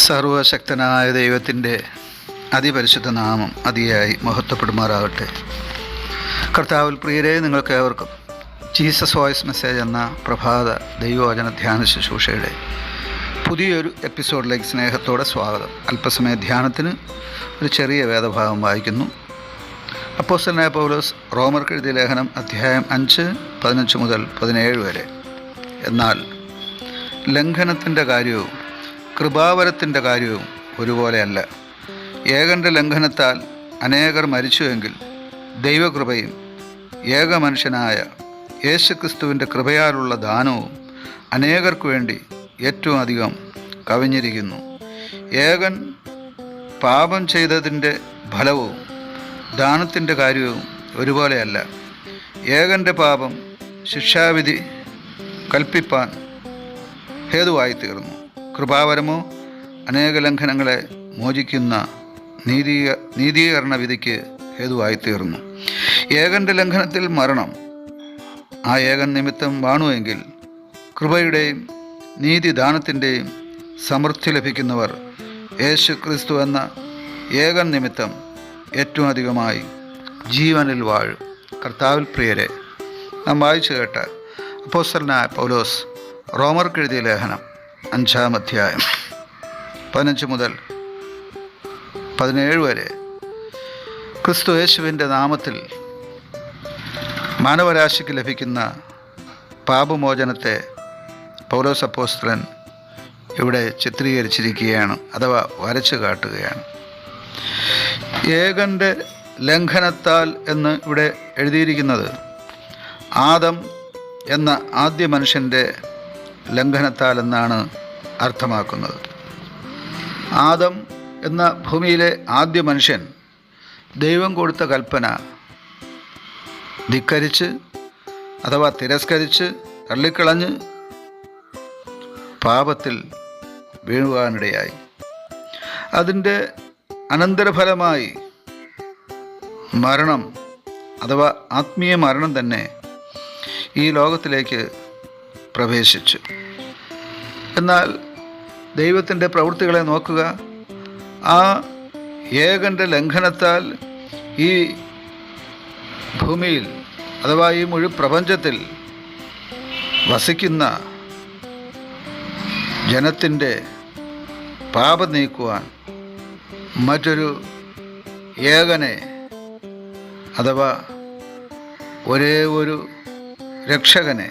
സർവശക്തനായ ദൈവത്തിൻ്റെ അതിപരിശുദ്ധ നാമം അതിയായി മഹത്വപ്പെടുമാറാകട്ടെ. കർത്താവിൽ പ്രിയരെ, നിങ്ങൾക്കേവർക്കും ജീസസ് വോയിസ് മെസ്സേജ് എന്ന പ്രഭാത ദൈവവചന ധ്യാന ശുശ്രൂഷയുടെ പുതിയൊരു എപ്പിസോഡിലേക്ക് സ്നേഹത്തോടെ സ്വാഗതം. അല്പസമയ ധ്യാനത്തിന് ഒരു ചെറിയ വേദഭാഗം വായിക്കുന്നു. അപ്പോസ്തലനായ പൗലോസ് റോമർക്ക് എഴുതിയ ലേഖനം അധ്യായം 5:15 മുതൽ 17 വരെ. എന്നാൽ ലംഘനത്തിൻ്റെ കാര്യവും കൃപാവരത്തിൻ്റെ കാര്യവും ഒരുപോലെയല്ല. ഏകൻ്റെ ലംഘനത്താൽ അനേകർ മരിച്ചുവെങ്കിൽ ദൈവകൃപയും ഏക മനുഷ്യനായ യേശുക്രിസ്തുവിൻ്റെ കൃപയാലുള്ള ദാനവും അനേകർക്ക് വേണ്ടി ഏറ്റവും അധികം കവിഞ്ഞിരിക്കുന്നു. ഏകൻ പാപം ചെയ്തതിൻ്റെ ഫലവും ദാനത്തിൻ്റെ കാര്യവും ഒരുപോലെയല്ല. ഏകൻ്റെ പാപം ശിക്ഷാവിധി കൽപ്പിപ്പാൻ ഹേതുവായി തീർന്നു. കൃപാവരമോ അനേക ലംഘനങ്ങളെ മോചിക്കുന്ന നീതീകരണ വിധിക്ക് ഹേതുവായി തീർന്നു. ഏകൻ്റെ ലംഘനത്തിൽ മരണം ആ ഏകൻ നിമിത്തം വാണുവെങ്കിൽ കൃപയുടെയും നീതിദാനത്തിൻ്റെയും സമൃദ്ധി ലഭിക്കുന്നവർ യേശു ക്രിസ്തു എന്ന ഏകൻ നിമിത്തം ഏറ്റവും അധികമായി ജീവനിൽ വാഴും. കർത്താവിൽ പ്രിയരെ, നാം വായിച്ചു കേട്ട അപ്പോസ്തലനായ പൗലോസ് റോമർക്ക് എഴുതിയ ലേഖനം 5-ാം അധ്യായം 15 മുതൽ 17 വരെ ക്രിസ്തു യേശുവിൻ്റെ നാമത്തിൽ മാനവരാശിക്ക് ലഭിക്കുന്ന പാപമോചനത്തെ പൗലോസ് അപ്പോസ്തലൻ ഇവിടെ ചിത്രീകരിച്ചിരിക്കുകയാണ്, അഥവാ വരച്ചു കാട്ടുകയാണ്. ഏകൻ്റെ ലംഘനത്താൽ എന്ന് ഇവിടെ എഴുതിയിരിക്കുന്നത് ആദം എന്ന ആദ്യ മനുഷ്യൻ്റെ ലംഘനത്താൽ എന്നാണ് അർത്ഥമാക്കുന്നത്. ആദം എന്ന ഭൂമിയിലെ ആദ്യ മനുഷ്യൻ ദൈവം കൊടുത്ത കൽപ്പന ധിക്കരിച്ച് അഥവാ തിരസ്കരിച്ച് തള്ളിക്കളഞ്ഞ് പാപത്തിൽ വീഴുവാനിടയായി. അതിൻ്റെ അനന്തരഫലമായി മരണം അഥവാ ആത്മീയ മരണം തന്നെ ഈ ലോകത്തിലേക്ക് പ്രവേശിച്ചു. എന്നാൽ ദൈവത്തിൻ്റെ പ്രവൃത്തികളെ നോക്കുക. ആ ഏകൻ്റെ ലംഘനത്താൽ ഈ ഭൂമിയിൽ അഥവാ ഈ മുഴുവൻ പ്രപഞ്ചത്തിൽ വസിക്കുന്ന ജനത്തിൻ്റെ പാപം നീക്കുവാൻ മറ്റൊരു ഏകനെ അഥവാ ഒരേ ഒരു രക്ഷകനെ,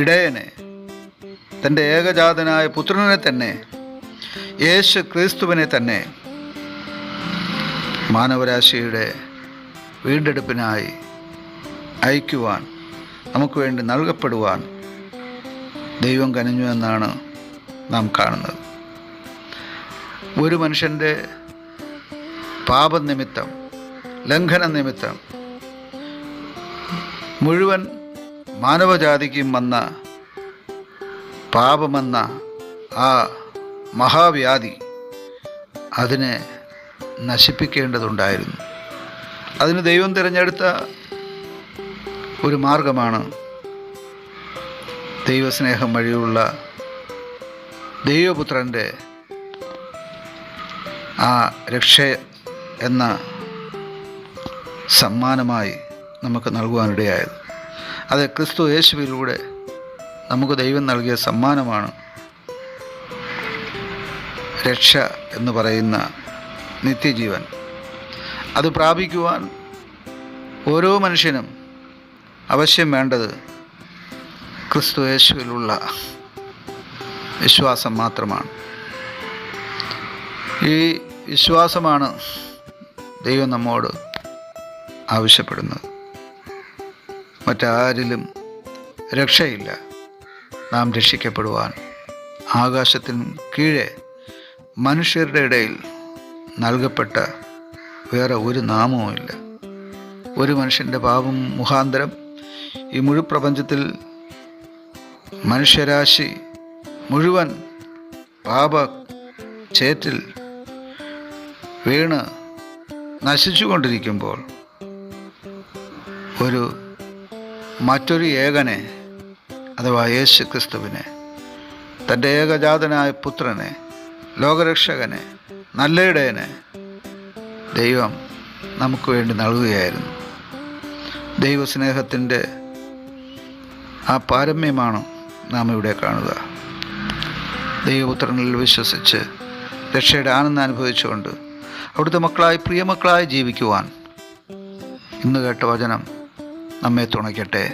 ഇടയനെ, തൻ്റെ ഏകജാതനായ പുത്രനെ തന്നെ, യേശു ക്രിസ്തുവിനെ തന്നെ മാനവരാശിയുടെ വീണ്ടെടുപ്പിനായി അയക്കുവാൻ, നമുക്ക് വേണ്ടി നൽകപ്പെടുവാൻ ദൈവം കനിഞ്ഞു എന്നാണ് നാം കാണുന്നത്. ഒരു മനുഷ്യൻ്റെ പാപനിമിത്തം, ലംഘന നിമിത്തം മുഴുവൻ മാനവജാതിക്കും വന്ന പാപമെന്ന ആ മഹാവ്യാധി അതിനെ നശിപ്പിക്കേണ്ടതുണ്ടായിരുന്നു. അതിന് ദൈവം തിരഞ്ഞെടുത്ത ഒരു മാർഗമാണ് ദൈവസ്നേഹം വഴിയുള്ള ദൈവപുത്രൻ്റെ ആ രക്ഷ എന്ന സമ്മാനമായി നമുക്ക് നൽകുവാനിടയായത്. അത് ക്രിസ്തു യേശുവിലൂടെ നമുക്ക് ദൈവം നൽകിയ സമ്മാനമാണ് രക്ഷ എന്ന് പറയുന്ന നിത്യജീവൻ. അത് പ്രാപിക്കുവാൻ ഓരോ മനുഷ്യനും അവശ്യം വേണ്ടത് ക്രിസ്തു യേശുവിലുള്ള വിശ്വാസം മാത്രമാണ്. ഈ വിശ്വാസമാണ് ദൈവം നമ്മോട് ആവശ്യപ്പെടുന്നത്. മറ്റാരിലും രക്ഷയില്ല. നാം രക്ഷിക്കപ്പെടുവാൻ ആകാശത്തിന് കീഴെ മനുഷ്യരുടെ ഇടയിൽ നൽകപ്പെട്ട വേറെ ഒരു നാമവുമില്ല. ഒരു മനുഷ്യൻ്റെ പാപം മുഖാന്തരം ഈ മുഴു പ്രപഞ്ചത്തിൽ മനുഷ്യരാശി മുഴുവൻ പാപ ചേറ്റിൽ വീണ് നശിച്ചുകൊണ്ടിരിക്കുമ്പോൾ മറ്റൊരു ഏകനെ അഥവാ യേശു ക്രിസ്തുവിനെ, തൻ്റെ ഏകജാതനായ പുത്രനെ ലോകരക്ഷകനെ, നല്ല ഇടയനെ ദൈവം നമുക്ക് വേണ്ടി നൽകുകയായിരുന്നു. ദൈവസ്നേഹത്തിൻ്റെ ആ പാരമ്യമാണ് നാം ഇവിടെ കാണുക. ദൈവപുത്രനിൽ വിശ്വസിച്ച് രക്ഷയുടെ ആനന്ദം അനുഭവിച്ചുകൊണ്ട് അവിടുത്തെ മക്കളായി, പ്രിയമക്കളായി ജീവിക്കുവാൻ ഇന്ന് കേട്ട വചനം നമ്മെ തുണയ്ക്കട്ടെ.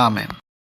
ആമേൻ.